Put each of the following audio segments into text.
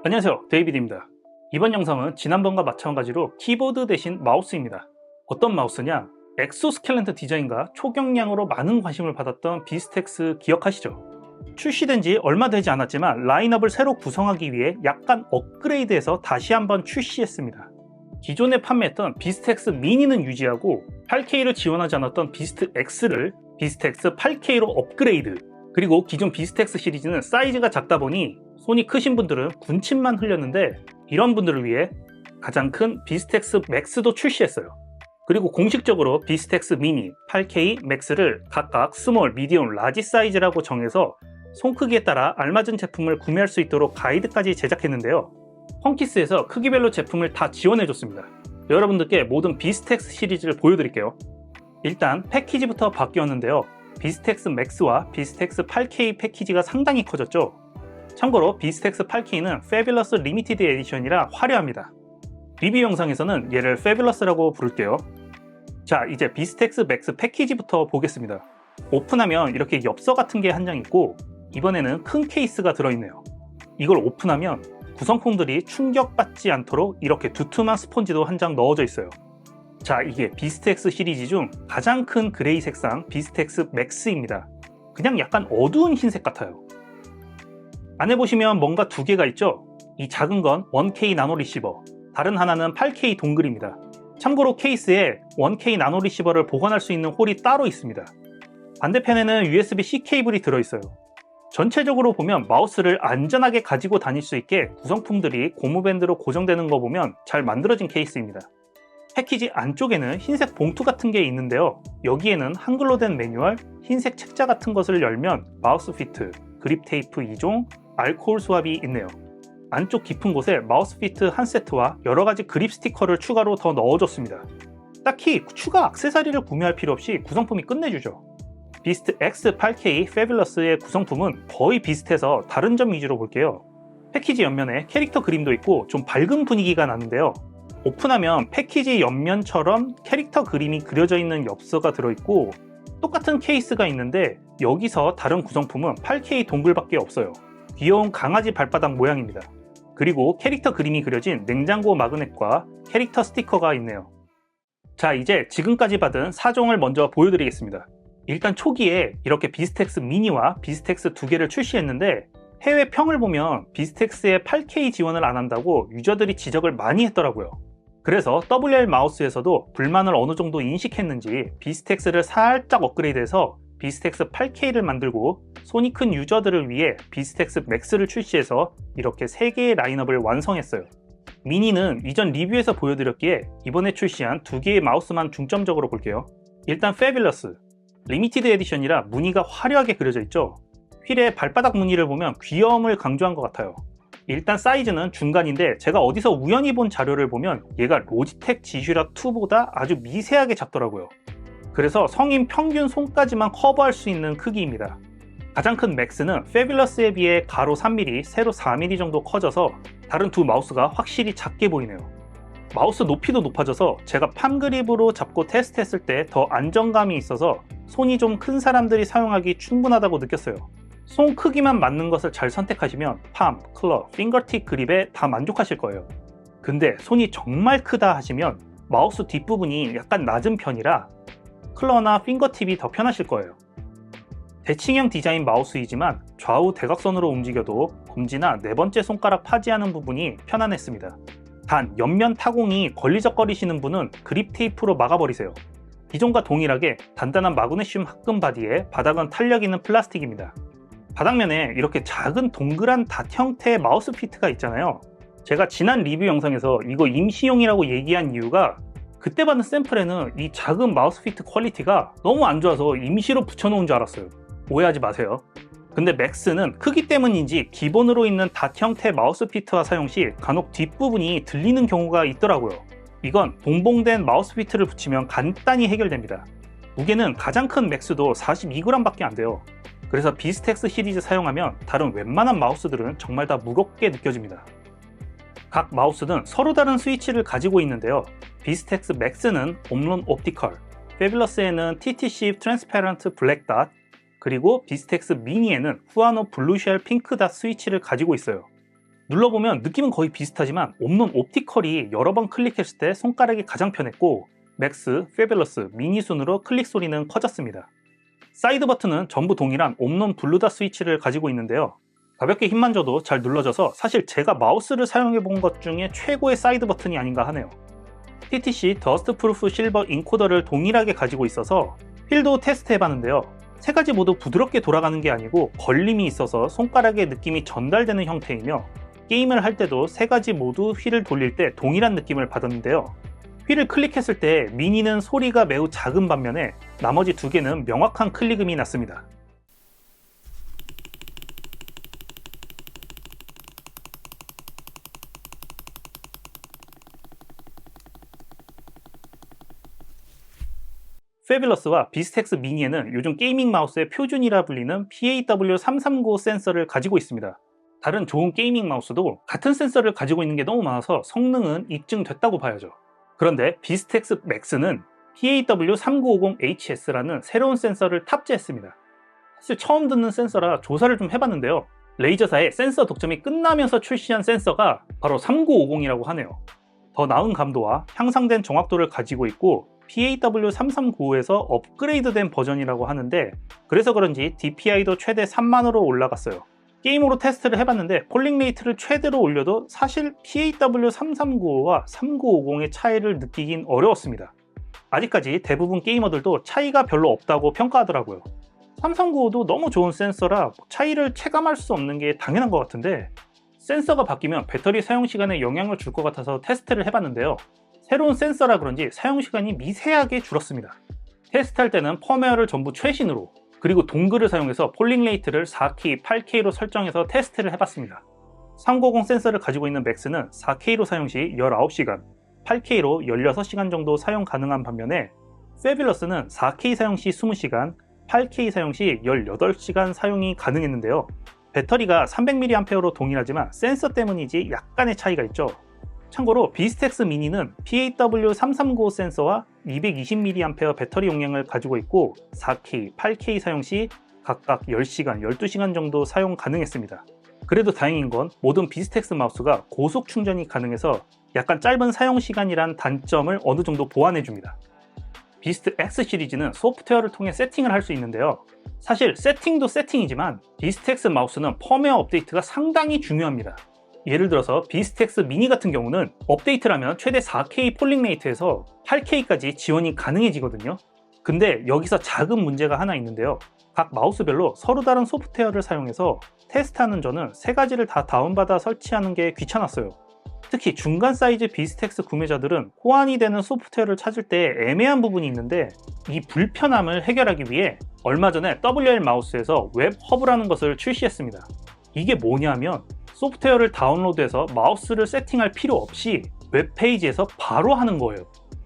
안녕하세요, 데이비드입니다. 이번 영상은 지난번과 마찬가지로 키보드 대신 마우스입니다. 어떤 마우스냐? 엑소스켈레톤 디자인과 초경량으로 많은 관심을 받았던 비스텍스 기억하시죠? 출시된 지 얼마 되지 않았지만 라인업을 새로 구성하기 위해 약간 업그레이드해서 다시 한번 출시했습니다. 기존에 판매했던 비스텍스 미니는 유지하고 8K를 지원하지 않았던 비스트 X를 비스텍스 8K로 업그레이드. 그리고 기존 비스텍스 시리즈는 사이즈가 작다 보니 손이 크신 분들은 군침만 흘렸는데 이런 분들을 위해 가장 큰 비스텍스 맥스도 출시했어요. 그리고 공식적으로 비스텍스 미니, 8K, 맥스를 각각 스몰, 미디엄, 라지 사이즈라고 정해서 손 크기에 따라 알맞은 제품을 구매할 수 있도록 가이드까지 제작했는데요. 펑키스에서 크기별로 제품을 다 지원해줬습니다. 여러분들께 모든 비스텍스 시리즈를 보여드릴게요. 일단 패키지부터 바뀌었는데요. 비스텍스 맥스와 비스텍스 8K 패키지가 상당히 커졌죠. 참고로 비스텍스 8K는 페뷸러스 리미티드 에디션이라 화려합니다. 리뷰 영상에서는 얘를 페뷸러스라고 부를게요. 자, 이제 비스텍스 맥스 패키지부터 보겠습니다. 오픈하면 이렇게 엽서 같은 게 한 장 있고 이번에는 큰 케이스가 들어있네요. 이걸 오픈하면 구성품들이 충격받지 않도록 이렇게 두툼한 스펀지도 한 장 넣어져 있어요. 자, 이게 비스텍스 시리즈 중 가장 큰 그레이 색상 비스텍스 맥스입니다. 그냥 약간 어두운 흰색 같아요. 안에 보시면 뭔가 두 개가 있죠? 이 작은 건 1K 나노 리시버, 다른 하나는 8K 동글입니다. 참고로 케이스에 1K 나노 리시버를 보관할 수 있는 홀이 따로 있습니다. 반대편에는 USB-C 케이블이 들어있어요. 전체적으로 보면 마우스를 안전하게 가지고 다닐 수 있게 구성품들이 고무밴드로 고정되는 거 보면 잘 만들어진 케이스입니다. 패키지 안쪽에는 흰색 봉투 같은 게 있는데요. 여기에는 한글로 된 매뉴얼, 흰색 책자 같은 것을 열면 마우스 피트, 그립 테이프 2종, 알코올 수압이 있네요. 안쪽 깊은 곳에 마우스 피트 한 세트와 여러가지 그립 스티커를 추가로 더 넣어줬습니다. 딱히 추가 액세서리를 구매할 필요 없이 구성품이 끝내주죠. 비스트 X 8K 페뷸러스의 구성품은 거의 비슷해서 다른 점 위주로 볼게요. 패키지 옆면에 캐릭터 그림도 있고 좀 밝은 분위기가 나는데요. 오픈하면 패키지 옆면처럼 캐릭터 그림이 그려져 있는 엽서가 들어있고 똑같은 케이스가 있는데 여기서 다른 구성품은 8K 동글밖에 없어요. 귀여운 강아지 발바닥 모양입니다. 그리고 캐릭터 그림이 그려진 냉장고 마그넷과 캐릭터 스티커가 있네요. 자, 이제 지금까지 받은 4종을 먼저 보여드리겠습니다. 일단 초기에 이렇게 비스텍스 미니와 비스텍스 두 개를 출시했는데 해외 평을 보면 비스텍스에 8K 지원을 안 한다고 유저들이 지적을 많이 했더라고요. 그래서 WL 마우스에서도 불만을 어느 정도 인식했는지 비스텍스를 살짝 업그레이드해서 비스텍스 8K를 만들고 손이 큰 유저들을 위해 비스텍스 맥스를 출시해서 이렇게 3개의 라인업을 완성했어요. 미니는 이전 리뷰에서 보여드렸기에 이번에 출시한 2개의 마우스만 중점적으로 볼게요. 일단 페뷸러스 리미티드 에디션이라 무늬가 화려하게 그려져 있죠. 휠의 발바닥 무늬를 보면 귀여움을 강조한 것 같아요. 일단 사이즈는 중간인데 제가 어디서 우연히 본 자료를 보면 얘가 로지텍 지슈라2보다 아주 미세하게 작더라고요. 그래서 성인 평균 손까지만 커버할 수 있는 크기입니다. 가장 큰 맥스는 페뷸러스에 비해 가로 3mm, 세로 4mm 정도 커져서 다른 두 마우스가 확실히 작게 보이네요. 마우스 높이도 높아져서 제가 팜 그립으로 잡고 테스트했을 때 더 안정감이 있어서 손이 좀 큰 사람들이 사용하기 충분하다고 느꼈어요. 손 크기만 맞는 것을 잘 선택하시면 팜, 클러, 핑거팁 그립에 다 만족하실 거예요. 근데 손이 정말 크다 하시면 마우스 뒷부분이 약간 낮은 편이라 클러나 핑거팁이 더 편하실 거예요. 대칭형 디자인 마우스이지만 좌우 대각선으로 움직여도 검지나 네 번째 손가락 파지하는 부분이 편안했습니다. 단 옆면 타공이 걸리적거리시는 분은 그립 테이프로 막아버리세요. 기존과 동일하게 단단한 마그네슘 합금 바디에 바닥은 탄력 있는 플라스틱입니다. 바닥면에 이렇게 작은 동그란 닷 형태의 마우스 피트가 있잖아요. 제가 지난 리뷰 영상에서 이거 임시용이라고 얘기한 이유가 그때 받은 샘플에는 이 작은 마우스 피트 퀄리티가 너무 안 좋아서 임시로 붙여놓은 줄 알았어요. 오해하지 마세요. 근데 맥스는 크기 때문인지 기본으로 있는 닷 형태 마우스 피트와 사용 시 간혹 뒷부분이 들리는 경우가 있더라고요. 이건 동봉된 마우스 피트를 붙이면 간단히 해결됩니다. 무게는 가장 큰 맥스도 42g 밖에 안 돼요. 그래서 비스텍스 시리즈 사용하면 다른 웬만한 마우스들은 정말 다 무겁게 느껴집니다. 각 마우스는 서로 다른 스위치를 가지고 있는데요. 비스텍스 맥스는 옴론 옵티컬, 페뷸러스에는 TTC 트랜스페런트 블랙 닷, 그리고 비스텍스 미니에는 후아노 블루쉘 핑크 닷 스위치를 가지고 있어요. 눌러보면 느낌은 거의 비슷하지만 옴론 옵티컬이 여러 번 클릭했을 때 손가락이 가장 편했고 맥스, 페뷸러스, 미니 순으로 클릭 소리는 커졌습니다. 사이드 버튼은 전부 동일한 옴론 블루닷 스위치를 가지고 있는데요. 가볍게 힘만 줘도 잘 눌러져서 사실 제가 마우스를 사용해 본 것 중에 최고의 사이드 버튼이 아닌가 하네요. TTC 더스트 프루프 실버 인코더를 동일하게 가지고 있어서 휠도 테스트 해봤는데요. 세 가지 모두 부드럽게 돌아가는 게 아니고 걸림이 있어서 손가락의 느낌이 전달되는 형태이며 게임을 할 때도 세 가지 모두 휠을 돌릴 때 동일한 느낌을 받았는데요. 휠을 클릭했을 때 미니는 소리가 매우 작은 반면에 나머지 두 개는 명확한 클릭음이 났습니다. 페뷸러스와 비스텍스 미니에는 요즘 게이밍 마우스의 표준이라 불리는 PAW339 센서를 가지고 있습니다. 다른 좋은 게이밍 마우스도 같은 센서를 가지고 있는 게 너무 많아서 성능은 입증됐다고 봐야죠. 그런데 비스텍스 맥스는 PAW3950HS라는 새로운 센서를 탑재했습니다. 사실 처음 듣는 센서라 조사를 좀 해봤는데요. 레이저사의 센서 독점이 끝나면서 출시한 센서가 바로 3950이라고 하네요. 더 나은 감도와 향상된 정확도를 가지고 있고 PAW3395에서 업그레이드된 버전이라고 하는데 그래서 그런지 DPI도 최대 3만으로 올라갔어요. 게임으로 테스트를 해봤는데 폴링 레이트를 최대로 올려도 사실 PAW3395와 3950의 차이를 느끼긴 어려웠습니다. 아직까지 대부분 게이머들도 차이가 별로 없다고 평가하더라고요. 3395도 너무 좋은 센서라 차이를 체감할 수 없는 게 당연한 것 같은데 센서가 바뀌면 배터리 사용 시간에 영향을 줄 것 같아서 테스트를 해봤는데요. 새로운 센서라 그런지 사용 시간이 미세하게 줄었습니다. 테스트할 때는 펌웨어를 전부 최신으로 그리고 동글을 사용해서 폴링 레이트를 4K, 8K로 설정해서 테스트를 해봤습니다. 390 센서를 가지고 있는 맥스는 4K로 사용 시 19시간, 8K로 16시간 정도 사용 가능한 반면에 페뷸러스는 4K 사용 시 20시간, 8K 사용 시 18시간 사용이 가능했는데요. 배터리가 300mAh로 동일하지만 센서 때문이지 약간의 차이가 있죠. 참고로 비스텍스 미니는 PAW339 센서와 220mAh 배터리 용량을 가지고 있고 4K, 8K 사용 시 각각 10시간, 12시간 정도 사용 가능했습니다. 그래도 다행인 건 모든 비스텍스 마우스가 고속 충전이 가능해서 약간 짧은 사용 시간이란 단점을 어느 정도 보완해줍니다. 비스트 X 시리즈는 소프트웨어를 통해 세팅을 할 수 있는데요. 사실 세팅도 세팅이지만 비스텍스 마우스는 펌웨어 업데이트가 상당히 중요합니다. 예를 들어서 비스텍스 미니 같은 경우는 업데이트를 하면 최대 4K 폴링 레이트에서 8K까지 지원이 가능해지거든요. 근데 여기서 작은 문제가 하나 있는데요. 각 마우스별로 서로 다른 소프트웨어를 사용해서 테스트하는 저는 세 가지를 다 다운받아 설치하는 게 귀찮았어요. 특히 중간 사이즈 비스텍스 구매자들은 호환이 되는 소프트웨어를 찾을 때 애매한 부분이 있는데 이 불편함을 해결하기 위해 얼마 전에 WL 마우스에서 웹 허브라는 것을 출시했습니다. 이게 뭐냐면 소프트웨어를 다운로드해서 마우스를 세팅할 필요 없이 웹페이지에서 바로 하는 거예요.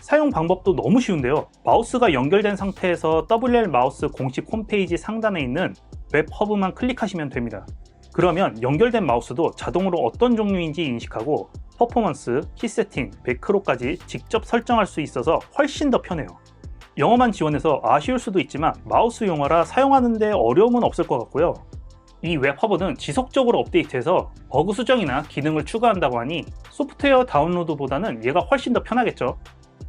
사용 방법도 너무 쉬운데요. 마우스가 연결된 상태에서 WL 마우스 공식 홈페이지 상단에 있는 웹 허브만 클릭하시면 됩니다. 그러면 연결된 마우스도 자동으로 어떤 종류인지 인식하고 퍼포먼스, 키 세팅, 매크로까지 직접 설정할 수 있어서 훨씬 더 편해요. 영어만 지원해서 아쉬울 수도 있지만 마우스 용어라 사용하는 데 어려움은 없을 것 같고요. 이 웹 허브는 지속적으로 업데이트해서 버그 수정이나 기능을 추가한다고 하니 소프트웨어 다운로드보다는 얘가 훨씬 더 편하겠죠.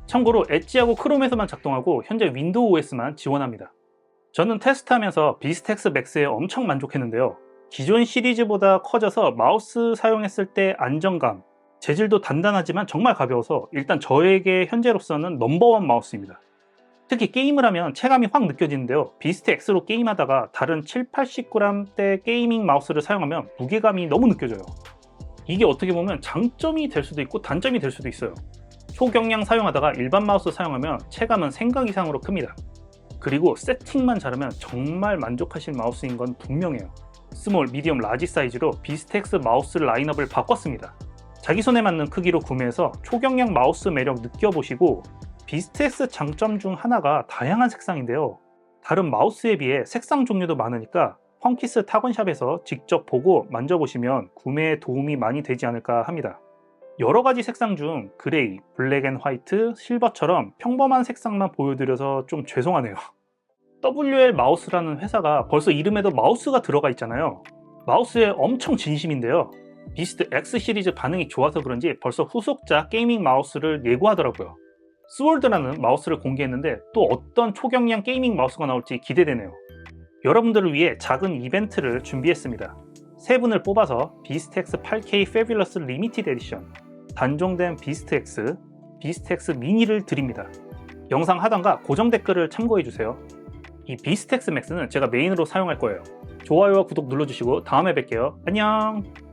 참고로 엣지하고 크롬에서만 작동하고 현재 윈도우 OS만 지원합니다. 저는 테스트하면서 비스텍스 맥스에 엄청 만족했는데요. 기존 시리즈보다 커져서 마우스 사용했을 때 안정감, 재질도 단단하지만 정말 가벼워서 일단 저에게 현재로서는 넘버원 마우스입니다. 특히 게임을 하면 체감이 확 느껴지는데요. 비스트 X로 게임하다가 다른 7-80g대 게이밍 마우스를 사용하면 무게감이 너무 느껴져요. 이게 어떻게 보면 장점이 될 수도 있고 단점이 될 수도 있어요. 초경량 사용하다가 일반 마우스 사용하면 체감은 생각 이상으로 큽니다. 그리고 세팅만 잘하면 정말 만족하실 마우스인 건 분명해요. 스몰, 미디엄, 라지 사이즈로 비스텍스 마우스 라인업을 바꿨습니다. 자기 손에 맞는 크기로 구매해서 초경량 마우스 매력 느껴보시고 비스텍스 장점 중 하나가 다양한 색상인데요. 다른 마우스에 비해 색상 종류도 많으니까 펑키스 타건샵에서 직접 보고 만져보시면 구매에 도움이 많이 되지 않을까 합니다. 여러가지 색상 중 그레이, 블랙 앤 화이트, 실버처럼 평범한 색상만 보여드려서 좀 죄송하네요. WL 마우스라는 회사가 벌써 이름에도 마우스가 들어가 있잖아요. 마우스에 엄청 진심인데요. 비스트 X 시리즈 반응이 좋아서 그런지 벌써 후속작 게이밍 마우스를 예고하더라고요. 스월드라는 마우스를 공개했는데 또 어떤 초경량 게이밍 마우스가 나올지 기대되네요. 여러분들을 위해 작은 이벤트를 준비했습니다. 3분을 뽑아서 비스트 X 8K Fabulous Limited Edition, 단종된 비스트 X, 비스트 X 미니를 드립니다. 영상 하단과 고정 댓글을 참고해주세요. 이 비스트 X 맥스는 제가 메인으로 사용할 거예요. 좋아요와 구독 눌러주시고 다음에 뵐게요. 안녕!